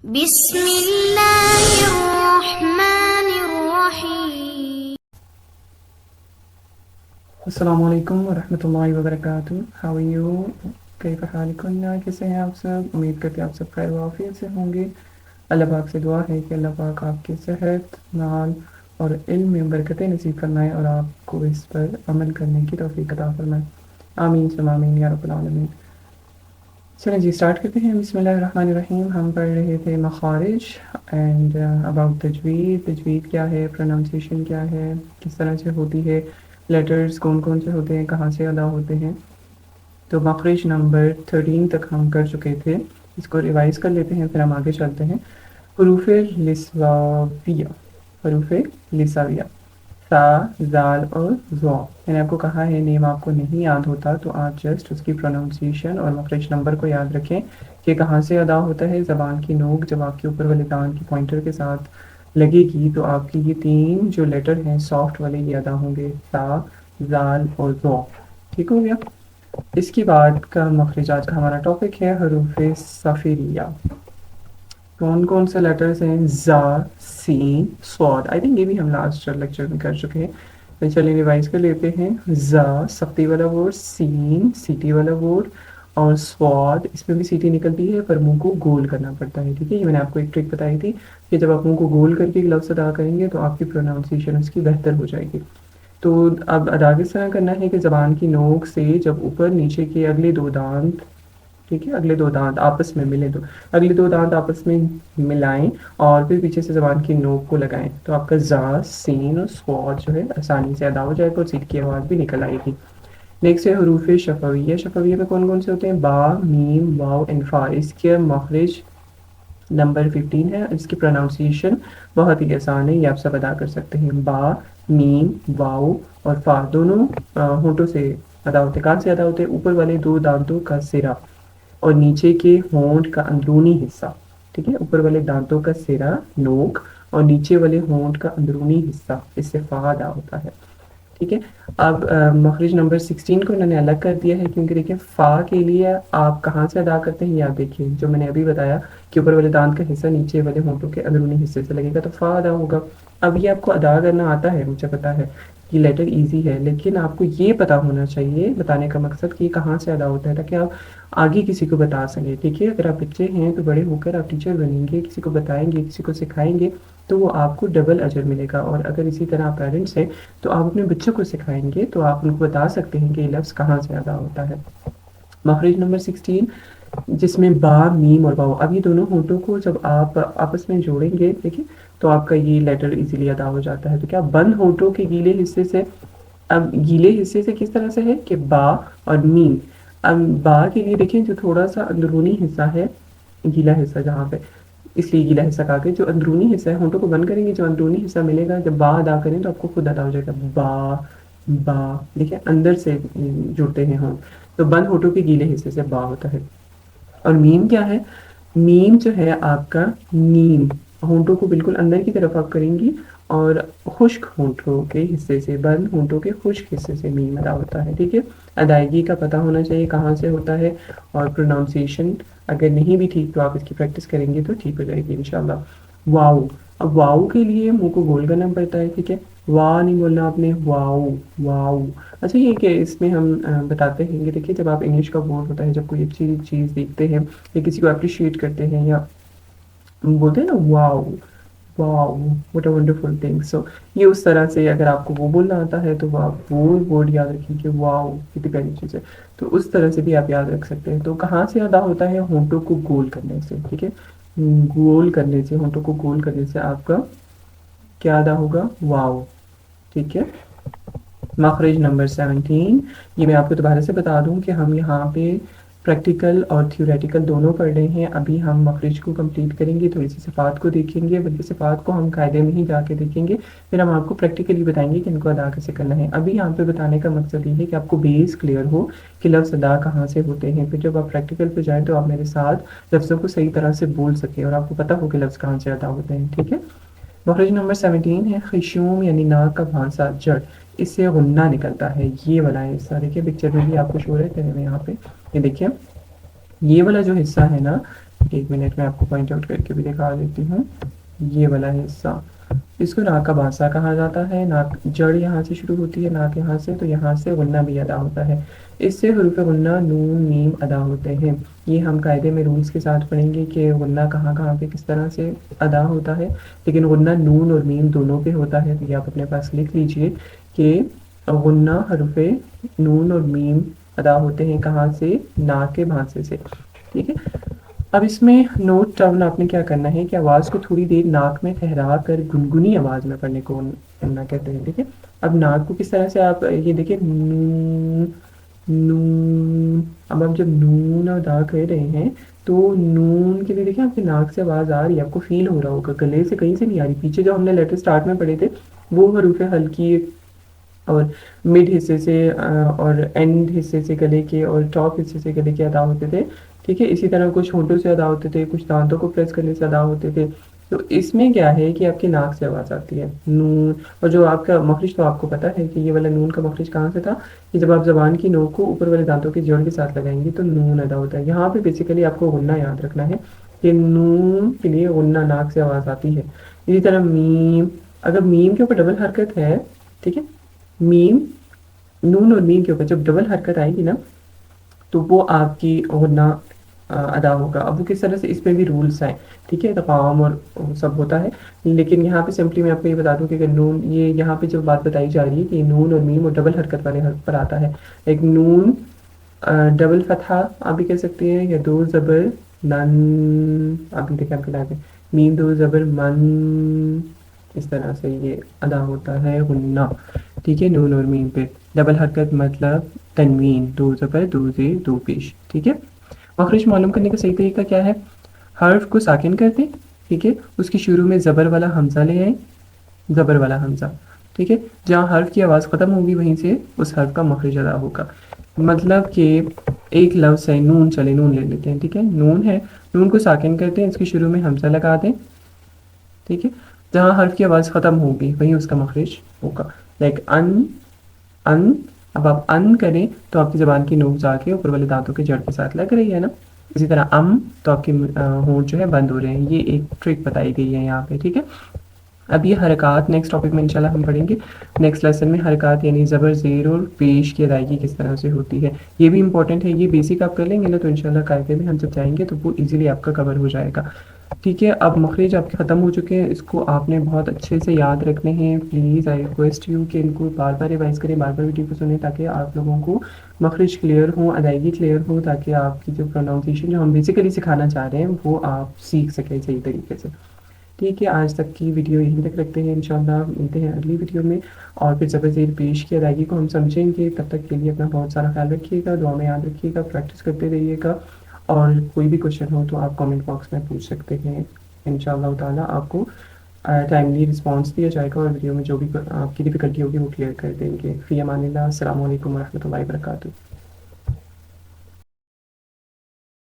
بسم اللہ الرحمن الرحیم۔ السلام علیکم ورحمۃ اللہ وبرکاتہ۔ How are you? کیف حالکم؟ کیسے ہیں آپ سب؟ امید کرتے ہیں آپ سب خیر و عافیت سے ہوں گے۔ اللہ پاک سے دعا ہے کہ اللہ پاک آپ کی صحت، مال اور علم میں برکتیں نصیب فرمائے اور آپ کو اس پر عمل کرنے کی توفیق عطا فرمائے۔ آمین ثم آمین یا رب العالمین۔ چلیں جی اسٹارٹ کرتے ہیں۔ بسم اللہ الرحمن الرحیم۔ ہم پڑھ رہے تھے مخارج اینڈ اباؤٹ تجوید۔ تجوید کیا ہے، پروننسیشن کیا ہے، کس طرح سے ہوتی ہے، لیٹرز کون کون سے ہوتے ہیں، کہاں سے ادا ہوتے ہیں۔ تو مخرج نمبر 13 تک ہم کر چکے تھے، اس کو ریوائز کر لیتے ہیں پھر ہم آگے چلتے ہیں۔ حروف لسواویہ، حروف لساویہ، سا، زال اور زو۔ میں نے آپ کو کہا ہے نیم آپ کو نہیں یاد ہوتا تو آپ جسٹ اس کی پروننسیشن اور مخرج نمبر کو یاد رکھیں کہ کہاں سے ادا ہوتا ہے۔ زبان کی نوک جب آپ کے اوپر والے دان کی پوائنٹر کے ساتھ لگے گی تو آپ کی یہ تین جو لیٹر ہیں سافٹ والے یہ ادا ہوں گے، سا، زال اور زو۔ ٹھیک ہو گیا؟ اس کے بعد کا مخرج آج کا ہمارا ٹاپک ہے حروف صفیریہ۔ کون کون سے لیٹرز ہیں؟ زا، سین، صاد۔ آئی تھنک یہ بھی ہم لاسٹ لیکچر میں کر چکے ہیں، تو چلیے ریوائز کر لیتے ہیں۔ زا سختی والا ورڈ، سین سیٹی والا ورڈ، اور صاد اس میں بھی سیٹی نکلتی ہے پر منہ کو گول کرنا پڑتا ہے۔ ٹھیک ہے، یہ میں نے آپ کو ایک ٹرک بتائی تھی کہ جب آپ منہ کو گول کر کے لفظ ادا کریں گے تو آپ کی پروننسیشن اس کی بہتر ہو جائے گی۔ تو اب ادا کس طرح کرنا ہے کہ زبان کی نوک سے جب اوپر نیچے کے اگلے دو دانت، ٹھیک ہے، اگلے دو دانت آپس میں ملیں تو اگلے دو دانت آپس میں ملائیں اور پھر پیچھے سے زبان کی نوک کو لگائیں تو آپ کا زا، سین اور صاد جو ہے آسانی سے ادا ہو جائے گا اور سیٹ کی آواز بھی نکل آئے گی۔ نیکسٹ ہے حروف شفویہ۔ شفویہ میں کون کون سے ہوتے ہیں؟ با، میم، واو اینڈ فا۔ اس کے مخرج نمبر 15 ہے، اس کی پروننسیشن بہت ہی آسان ہے، یہ آپ سب ادا کر سکتے ہیں۔ با، میم، واو اور فا دونوں ہونٹوں سے ادا ہوتے ہیں۔ کہاں سے ادا ہوتے ہیں؟ اوپر والے دو دانتوں کا سرا اور نیچے کے ہونٹ کا اندرونی حصہ۔ ٹھیک ہے، اوپر والے دانتوں کا سرا، نوک، اور نیچے والے ہونٹ کا اندرونی حصہ، اس سے فا ادا ہوتا ہے۔ ٹھیک ہے، اب مخرج نمبر 16 کو انہوں نے الگ کر دیا ہے کیونکہ دیکھیں فا کے لیے آپ کہاں سے ادا کرتے ہیں، یا دیکھیں جو میں نے ابھی بتایا کہ اوپر والے دانت کا حصہ نیچے والے ہونٹوں کے اندرونی حصے سے لگے گا تو فا ادا ہوگا۔ اب یہ آپ کو ادا کرنا آتا ہے، مجھے پتا ہے یہ لیٹر ایزی ہے، لیکن آپ کو یہ پتا ہونا چاہیے، بتانے کا مقصد کہ یہ کہاں سے ادا ہوتا ہے تاکہ آپ آگے کسی کو بتا سکیں۔ ٹھیک ہے، اگر آپ بچے ہیں تو بڑے ہو کر آپ ٹیچر بنیں گے، کسی کو بتائیں گے، کسی کو سکھائیں گے تو وہ آپ کو ڈبل اجر ملے گا، اور اگر اسی طرح پیرنٹس ہیں تو آپ اپنے بچوں کو سکھائیں گے تو آپ ان کو بتا سکتے ہیں کہ یہ لفظ کہاں سے ادا ہوتا ہے۔ مخرج نمبر 16 جس میں با، میم اور واو، اب یہ دونوں ہونٹوں کو جب آپ آپس میں جوڑیں گے دیکھیں تو آپ کا یہ لیٹر ایزیلی ادا ہو جاتا ہے۔ تو کیا بند ہونٹوں کے گیلے حصے سے، اب گیلے حصے سے کس طرح سے ہے کہ با اور میم۔ اب با کے لیے دیکھیں جو تھوڑا سا اندرونی حصہ ہے، گیلا حصہ جہاں پہ، اس لیے گیلا حصہ کہا کہ جو اندرونی حصہ ہے ہونٹوں کو بند کریں گے، جو اندرونی حصہ ملے گا جب با ادا کریں تو آپ کو خود ادا ہو جائے گا با با۔ دیکھیں اندر سے جڑتے ہیں ہونٹ، تو بند ہونٹوں کے گیلے حصے سے با ہوتا ہے۔ اور میم کیا ہے؟ میم جو ہے آپ کا نیم، ہونٹوں کو بالکل اندر کی طرف آپ کریں گی اور خشک ہونٹوں کے حصے سے، بند ہونٹوں کے خشک حصے سے میم ادا ہوتا ہے۔ ٹھیک ہے، ادائیگی کا پتہ ہونا چاہیے کہاں سے ہوتا ہے، اور پروننسیشن اگر نہیں بھی ٹھیک تو آپ اس کی پریکٹس کریں گے تو ٹھیک ہو جائے گی انشاءاللہ۔ واو، اب واو کے لیے منہ کو گول کرنا پڑتا ہے۔ ٹھیک ہے، وا نہیں بولنا آپ نے، واو واو۔ اچھا یہ کہ اس میں ہم بتاتے ہیں کہ دیکھیے جب آپ انگلش کا بورڈ ہوتا ہے، جب کوئی اچھی چیز دیکھتے ہیں یا کسی کو اپریشیٹ کرتے ہیں یا بولتے ہیں نا واو واو واٹ اے ونڈرفل تھنگ، سو یہ اس طرح سے اگر آپ کو وہ بولنا آتا ہے تو آپ وہ ورڈ یاد رکھیں کہ واو کتنی پیاری چیز ہے، تو اس طرح سے بھی آپ یاد رکھ سکتے ہیں۔ تو کہاں سے ادا ہوتا ہے؟ ہونٹوں کو گول کرنے سے۔ ٹھیک ہے، گول کرنے سے، ہونٹوں کو گول کرنے سے آپ کا کیا ادا ہوگا؟ واو۔ ٹھیک ہے، مخرج نمبر 17، یہ میں آپ کو دوبارہ سے بتا دوں کہ ہم یہاں پہ پریکٹیکل اور تھیوریٹیکل دونوں پڑھ رہے ہیں۔ ابھی ہم مخرج کو کمپلیٹ کریں گے، تھوڑی سی صفات کو دیکھیں گے، بلکہ صفات کو ہم قاعدے میں ہی جا کے دیکھیں گے، پھر ہم آپ کو پریکٹیکلی بتائیں گے کہ ان کو ادا کیسے کرنا ہے۔ ابھی یہاں پہ بتانے کا مقصد یہ ہے کہ آپ کو بیس کلیئر ہو کہ لفظ ادا کہاں سے ہوتے ہیں، پھر جب آپ پریکٹیکل پہ جائیں تو آپ میرے ساتھ لفظوں کو صحیح طرح سے بول سکیں اور آپ کو پتہ ہو کہ لفظ کہاں سے ادا ہوتے ہیں۔ ٹھیک ہے، مخرج نمبر 17 ہے خیشوم، یعنی ناک کا بھانسا، جڑ، اس سے غنہ نکلتا ہے، یہ والا حصہ دیکھیں پکچر میں بھی آپ کو شو رہتے ہیں یہاں پہ، یہ دیکھیں یہ والا جو حصہ ہے نا ایک منٹ میں آپ کو پوائنٹ آؤٹ کر کے بھی دکھا دیتی ہوں. یہ والا حصہ اس کو ناک کا بانسا کہا جاتا ہے. ناک جڑ یہاں سے شروع ہوتی ہے, ناک یہاں سے, تو یہاں سے غنہ بھی ادا ہوتا ہے. اس سے حروف غنہ نون میم ادا ہوتے ہیں. یہ ہم قاعدے میں رولس کے ساتھ پڑھیں گے کہ غنہ کہاں کہاں پہ کس طرح سے ادا ہوتا ہے, لیکن غنہ نون اور میم دونوں پہ ہوتا ہے. تو یہ آپ اپنے پاس لکھ لیجئے کہ غنہ حرف نون اور میم ادا ہوتے ہیں کہاں سے, ناک کے بھانسے سے. ٹھیک ہے. اب اس میں نوٹ ڈاؤن آپ نے کیا کرنا ہے کہ آواز کو تھوڑی دیر ناک میں ٹھہرا کر گنگنی آواز میں پڑھنے کو کرنا کہتے ہیں. ٹھیک ہے. اب ناک کو کس طرح سے آپ یہ دیکھیں نون نون, اب آپ جب نون ادا کر رہے ہیں تو نون کے لیے دیکھیں آپ کی ناک سے آواز آ رہی ہے, آپ کو فیل ہو رہا ہوگا, گلے سے کہیں سے نہیں آ رہی. پیچھے جو ہم نے لیٹر سٹارٹ میں پڑھے تھے وہ حروف ہلکی اور مڈ حصے سے اور اینڈ حصے سے گلے کے اور ٹاپ حصے سے گلے کے ادا ہوتے تھے. ٹھیک ہے. اسی طرح کچھ ہونٹوں سے ادا ہوتے تھے, کچھ دانتوں کو پریس کرنے سے ادا ہوتے تھے. تو اس میں کیا ہے کہ آپ کی ناک سے آواز آتی ہے نون, اور جو آپ کا مخرج تو آپ کو پتا ہے کہ یہ والا نون کا مخرج کہاں سے تھا, کہ جب آپ زبان کی نوک کو اوپر والے دانتوں کے جوڑ کے ساتھ لگائیں گے تو نون ادا ہوتا ہے. یہاں پہ بیسیکلی آپ کو غنہ یاد رکھنا ہے کہ نون کے لیے غنہ ناک سے آواز آتی ہے. اسی طرح میم, اگر میم کے اوپر ڈبل حرکت ہے, ٹھیک ہے, میم نون اور میم کے اوپر جب ڈبل حرکت آئے گی نا تو وہ آپ کی غنہ ادا ہوگا. اب وہ کس طرح سے, اس میں بھی رولس ہیں. ٹھیک ہے. تقام اور سب ہوتا ہے, لیکن یہاں پہ سمپلی میں آپ کو یہ بتا دوں کہ اگر نون, یہ یہاں پہ جو بات بتائی جا رہی ہے کہ نون اور میم اور ڈبل حرکت والے حرف پر آتا ہے. ایک نون ڈبل فتحہ آپ بھی کہہ سکتے ہیں, یا دو زبر نن آپ بھی دیکھیں آپ کے میم دو زبر من, اس طرح سے یہ ادا ہوتا ہے غنہ. ٹھیک ہے. نون اور میم پہ ڈبل حرکت مطلب تنوین, دو زبر دو زیر دو پیش. ٹھیک ہے. مخرج معلوم کرنے کا صحیح طریقہ کیا ہے, حرف کو ساکن کر دیں. ٹھیک ہے. اس کی شروع میں زبر والا حمزہ لے آئیں, زبر والا حمزہ. ٹھیک ہے. جہاں حرف کی آواز ختم ہوگی وہیں سے اس حرف کا مخرج ادا ہوگا. مطلب کہ ایک لفظ ہے نون, چلے نون لے لیتے ہیں. ٹھیک ہے. نون ہے, نون کو ساکن کرتے ہیں, اس کی شروع میں حمزہ لگا دیں. ٹھیک ہے. جہاں حرف کی آواز ختم ہوگی وہیں اس کا مخرج ہوگا. لائک ان ان, اب آپ ان کریں تو آپ کی زبان کی نوک جا کے اوپر والے دانتوں کے جڑ کے ساتھ لگ رہی ہے نا. اسی طرح تو آپ کی ہونٹ جو ہے بند ہو رہے ہیں. یہ ایک ٹرک بتائی گئی ہے یہاں پہ. ٹھیک ہے. اب یہ حرکات نیکسٹ ٹاپک میں انشاءاللہ ہم پڑھیں گے. نیکسٹ لیسن میں حرکات یعنی زبر زیر اور پیش کی ادائیگی کس طرح سے ہوتی ہے, یہ بھی امپورٹنٹ ہے. یہ بیسک آپ کر لیں گے نا تو انشاءاللہ قاعدے میں ہم جب جائیں گے تو وہ ایزیلی آپ کا کور ہو جائے گا. ٹھیک ہے. اب مخرج آپ کے ختم ہو چکے ہیں, اس کو آپ نے بہت اچھے سے یاد رکھنے ہیں. پلیز آئی ریکویسٹ یو کہ ان کو بار بار ریوائز کریں, بار بار ویڈیو کو سنیں تاکہ آپ لوگوں کو مخرج کلیئر ہوں, ادائیگی کلیئر ہو, تاکہ آپ کی جو پروناؤنسیشن جو ہم بیسیکلی سکھانا چاہ رہے ہیں وہ آپ سیکھ سکیں صحیح طریقے سے. ٹھیک ہے. آج تک کی ویڈیو یہیں تک رکھتے ہیں. انشاءاللہ ملتے ہیں اگلی ویڈیو میں, اور پھر زبر زیر پیش کی ادائیگی کو ہم سمجھیں گے. تب تک کے لیے اپنا بہت سارا خیال رکھیے گا, دعا میں یاد رکھیے گا, پریکٹس کرتے رہیے گا, اور کوئی بھی کوشچن ہو تو آپ کامنٹ باکس میں پوچھ سکتے ہیں. انشاءاللہ تعالیٰ آپ کو ٹائملی رسپانس دیا جائے گا, اور ویڈیو میں جو بھی آپ کی ڈیفیکلٹی ہوگی وہ کلیئر کر دیں گے. فی امان اللہ. السلام علیکم ورحمۃ اللہ وبرکاتہ.